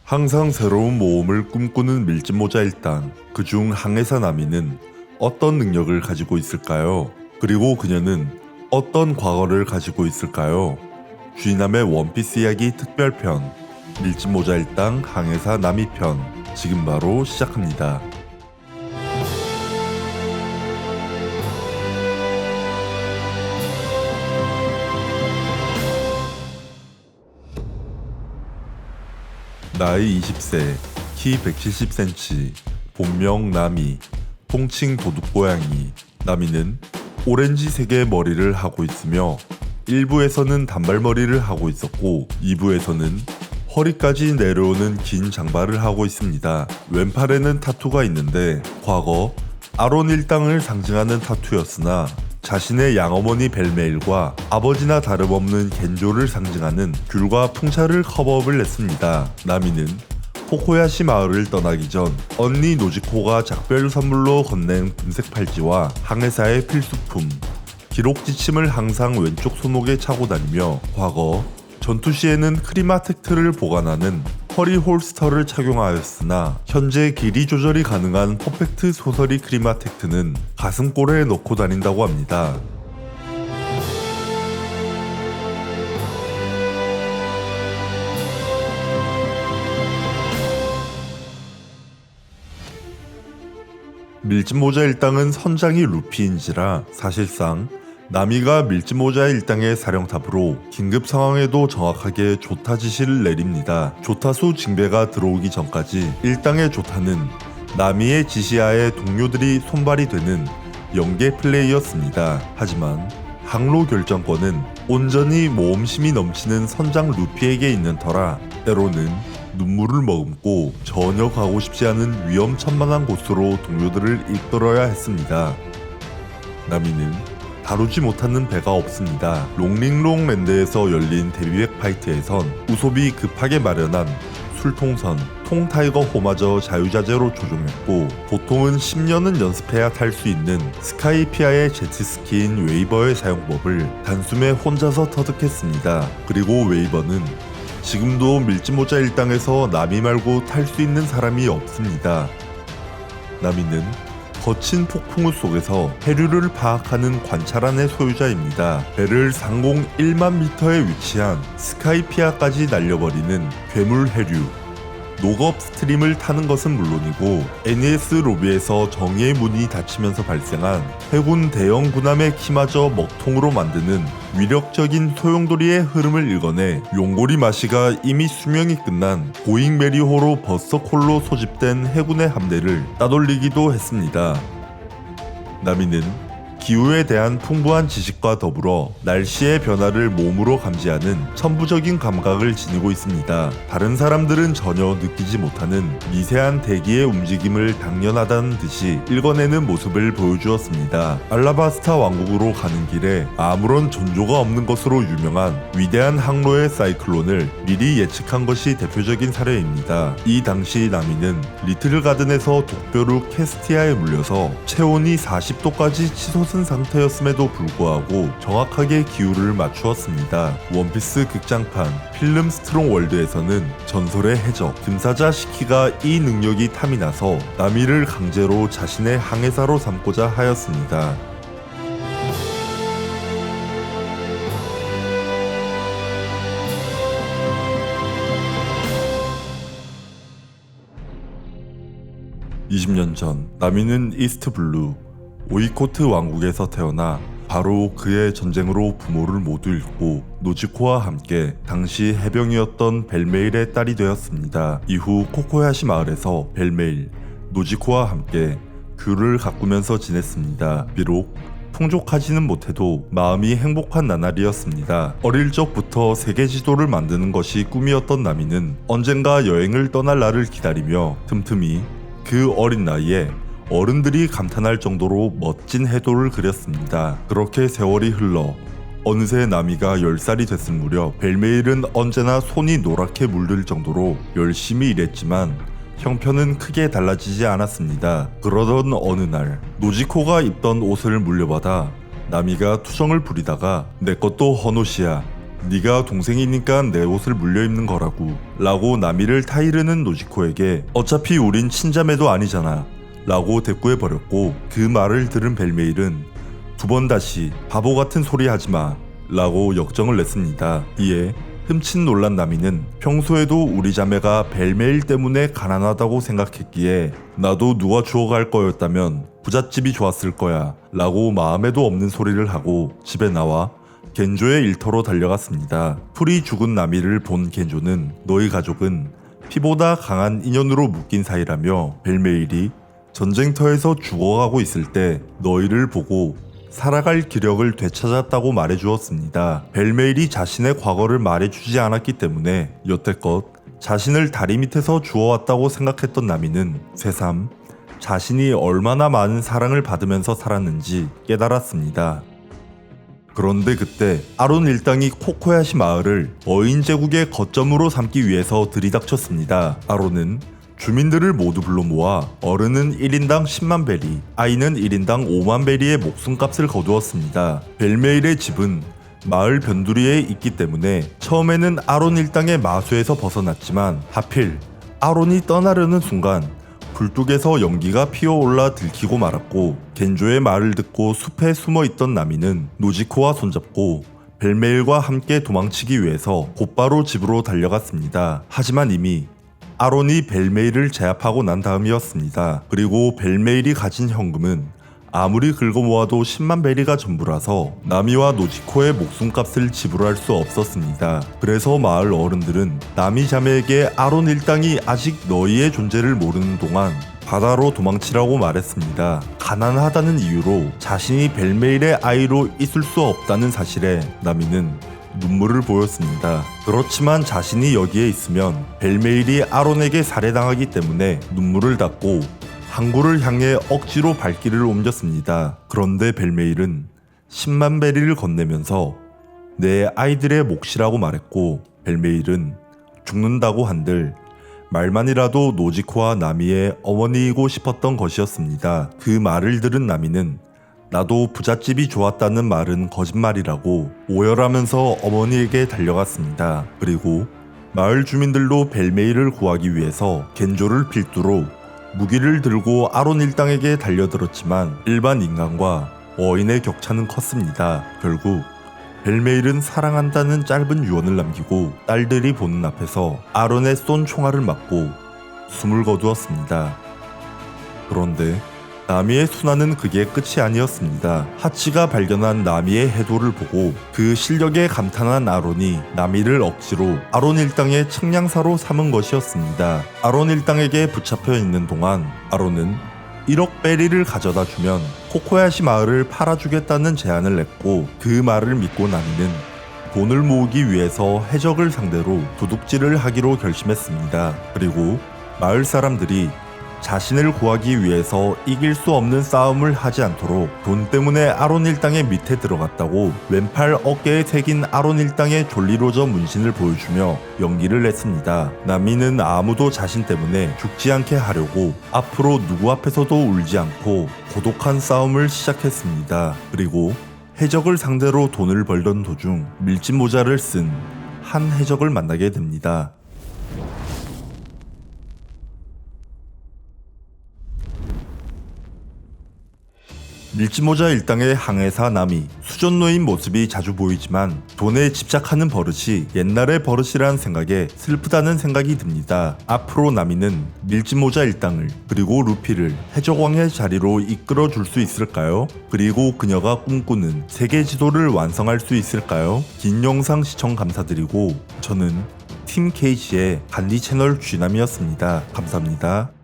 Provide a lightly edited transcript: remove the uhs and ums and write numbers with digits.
항상 새로운 모험을 꿈꾸는 밀짚모자 일당, 그중 항해사 나미는 어떤 능력을 가지고 있을까요? 그리고 그녀는 어떤 과거를 가지고 있을까요? 쥐남의 원피스 이야기 특별편, 밀짚모자 일당 항해사 나미 편, 지금 바로 시작합니다. 나이 20세, 키 170cm, 본명 나미, 통칭 도둑고양이. 나미는 오렌지색의 머리를 하고 있으며 1부에서는 단발머리를 하고 있었고 2부에서는 허리까지 내려오는 긴 장발을 하고 있습니다. 왼팔에는 타투가 있는데 과거 아론 일당을 상징하는 타투였으나 자신의 양어머니 벨메일과 아버지나 다름없는 겐조를 상징하는 귤과 풍차를 커버업을 했습니다. 나미는 코코야시 마을을 떠나기 전 언니 노지코가 작별 선물로 건넨 금색 팔찌와 항해사의 필수품 기록 지침을 항상 왼쪽 손목에 차고 다니며 과거 전투 시에는 크리마텍트를 보관하는 허리 홀스터를 착용하였으나 현재 길이 조절이 가능한 퍼펙트 소서리 크리마텍트는 가슴골에 넣고 다닌다고 합니다. 밀짚모자 일당은 선장이 루피인지라 사실상 나미가 밀짚모자 일당의 사령탑으로 긴급 상황에도 정확하게 조타 지시를 내립니다. 조타수 징배가 들어오기 전까지 일당의 조타는 나미의 지시하에 동료들이 손발이 되는 연계 플레이였습니다. 하지만 항로 결정권은 온전히 모험심이 넘치는 선장 루피에게 있는 터라 때로는 눈물을 머금고 전혀 가고 싶지 않은 위험천만한 곳으로 동료들을 이끌어야 했습니다. 나미는 다루지 못하는 배가 없습니다. 롱링롱랜드에서 열린 데뷔백 파이트에선 우소비 급하게 마련한 술통선 통타이거 호마저 자유자재로 조종했고 보통은 10년은 연습해야 탈 수 있는 스카이피아의 제트스키인 웨이버의 사용법을 단숨에 혼자서 터득했습니다. 그리고 웨이버는 지금도 밀짚모자 일당에서 나미 말고 탈 수 있는 사람이 없습니다. 나미는 거친 폭풍우 속에서 해류를 파악하는 관찰안의 소유자입니다. 배를 상공 1만 미터에 위치한 스카이피아까지 날려버리는 괴물 해류 녹업 스트림을 타는 것은 물론이고 NES 로비에서 정의의 문이 닫히면서 발생한 해군 대형 군함의 키마저 먹통으로 만드는 위력적인 소용돌이의 흐름을 읽어내 용고리 마시가 이미 수명이 끝난 고잉 메리호로 버서콜로 소집된 해군의 함대를 따돌리기도 했습니다. 나미는 기후에 대한 풍부한 지식과 더불어 날씨의 변화를 몸으로 감지하는 천부적인 감각을 지니고 있습니다. 다른 사람들은 전혀 느끼지 못하는 미세한 대기의 움직임을 당연하다는 듯이 읽어내는 모습을 보여주었습니다. 알라바스타 왕국으로 가는 길에 아무런 전조가 없는 것으로 유명한 위대한 항로의 사이클론을 미리 예측한 것이 대표적인 사례입니다. 이 당시 나미는 리틀 가든에서 독벼루 캐스티아에 물려서 체온이 40도까지 치솟은 상태였음에도 불구하고 정확하게 기후를 맞추었습니다. 원피스 극장판 필름 스트롱 월드에서는 전설의 해적 금사자 시키가 이 능력이 탐이 나서 나미를 강제로 자신의 항해사로 삼고자 하였습니다. (20년) 전 나미는 이스트블루 오이코트 왕국에서 태어나 바로 그의 전쟁으로 부모를 모두 잃고 노지코와 함께 당시 해병이었던 벨메일의 딸이 되었습니다. 이후 코코야시 마을에서 벨메일, 노지코와 함께 귤을 가꾸면서 지냈습니다. 비록 풍족하지는 못해도 마음이 행복한 나날이었습니다. 어릴 적부터 세계 지도를 만드는 것이 꿈이었던 나미는 언젠가 여행을 떠날 날을 기다리며 틈틈이 그 어린 나이에 어른들이 감탄할 정도로 멋진 해도를 그렸습니다. 그렇게 세월이 흘러 어느새 나미가 10살이 됐을 무렵 벨메일은 언제나 손이 노랗게 물들 정도로 열심히 일했지만 형편은 크게 달라지지 않았습니다. 그러던 어느 날 노지코가 입던 옷을 물려받아 나미가 투정을 부리다가 내 것도 헌옷이야 네가 동생이니까 내 옷을 물려입는 거라고 라고 나미를 타이르는 노지코에게 어차피 우린 친자매도 아니잖아 라고 대꾸해버렸고, 그 말을 들은 벨메일은 두 번 다시 바보 같은 소리 하지마 라고 역정을 냈습니다. 이에 흠칫 놀란 나미는 평소에도 우리 자매가 벨메일 때문에 가난하다고 생각했기에 나도 누가 주워갈 거였다면 부잣집이 좋았을 거야 라고 마음에도 없는 소리를 하고 집에 나와 겐조의 일터로 달려갔습니다. 풀이 죽은 나미를 본 겐조는 너희 가족은 피보다 강한 인연으로 묶인 사이라며 벨메일이 전쟁터에서 죽어가고 있을 때 너희를 보고 살아갈 기력을 되찾았다고 말해주었습니다. 벨메일이 자신의 과거를 말해주지 않았기 때문에 여태껏 자신을 다리 밑에서 주워왔다고 생각했던 나미는 새삼 자신이 얼마나 많은 사랑을 받으면서 살았는지 깨달았습니다. 그런데 그때 아론 일당이 코코야시 마을을 어인 제국의 거점으로 삼기 위해서 들이닥쳤습니다. 아론은 주민들을 모두 불러 모아 어른은 1인당 10만 베리, 아이는 1인당 5만 베리의 목숨값을 거두었습니다. 벨메일의 집은 마을 변두리에 있기 때문에 처음에는 아론 일당의 마수에서 벗어났지만 하필 아론이 떠나려는 순간 굴뚝에서 연기가 피어올라 들키고 말았고, 겐조의 말을 듣고 숲에 숨어있던 나미는 노지코와 손잡고 벨메일과 함께 도망치기 위해서 곧바로 집으로 달려갔습니다. 하지만 이미 아론이 벨메일을 제압하고 난 다음이었습니다. 그리고 벨메일이 가진 현금은 아무리 긁어 모아도 10만 베리가 전부라서 나미와 노지코의 목숨값을 지불할 수 없었습니다. 그래서 마을 어른들은 나미 자매에게 아론 일당이 아직 너희의 존재를 모르는 동안 바다로 도망치라고 말했습니다. 가난하다는 이유로 자신이 벨메일의 아이로 있을 수 없다는 사실에 나미는 눈물을 보였습니다. 그렇지만 자신이 여기에 있으면 벨메일이 아론에게 살해당하기 때문에 눈물을 닦고 항구를 향해 억지로 발길을 옮겼습니다. 그런데 벨메일은 10만 베리를 건네면서 내 아이들의 몫이라고 말했고, 벨메일은 죽는다고 한들 말만이라도 노지코와 나미의 어머니이고 싶었던 것이었습니다. 그 말을 들은 나미는 나도 부잣집이 좋았다는 말은 거짓말이라고 오열하면서 어머니에게 달려갔습니다. 그리고 마을 주민들도 벨메일을 구하기 위해서 겐조를 필두로 무기를 들고 아론 일당에게 달려들었지만 일반 인간과 어인의 격차는 컸습니다. 결국 벨메일은 사랑한다는 짧은 유언을 남기고 딸들이 보는 앞에서 아론의 쏜 총알을 맞고 숨을 거두었습니다. 그런데 나미의 순환은 그게 끝이 아니었습니다. 하치가 발견한 나미의 해도를 보고 그 실력에 감탄한 아론이 나미를 억지로 아론 일당의 측량사로 삼은 것이었습니다. 아론 일당에게 붙잡혀 있는 동안 아론은 1억 베리를 가져다 주면 코코야시 마을을 팔아주겠다는 제안을 냈고, 그 말을 믿고 나미는 돈을 모으기 위해서 해적을 상대로 도둑질을 하기로 결심했습니다. 그리고 마을 사람들이 자신을 구하기 위해서 이길 수 없는 싸움을 하지 않도록 돈 때문에 아론 일당의 밑에 들어갔다고 왼팔 어깨에 새긴 아론 일당의 졸리로저 문신을 보여주며 연기를 했습니다. 나미는 아무도 자신 때문에 죽지 않게 하려고 앞으로 누구 앞에서도 울지 않고 고독한 싸움을 시작했습니다. 그리고 해적을 상대로 돈을 벌던 도중 밀짚 모자를 쓴 한 해적을 만나게 됩니다. 밀짚모자 일당의 항해사 나미, 수전노인 모습이 자주 보이지만 돈에 집착하는 버릇이 옛날의 버릇이라는 생각에 슬프다는 생각이 듭니다. 앞으로 나미는 밀짚모자 일당을 그리고 루피를 해적왕의 자리로 이끌어 줄 수 있을까요? 그리고 그녀가 꿈꾸는 세계 지도를 완성할 수 있을까요? 긴 영상 시청 감사드리고 저는 팀 KG의 간디 채널 쥐남이었습니다. 감사합니다.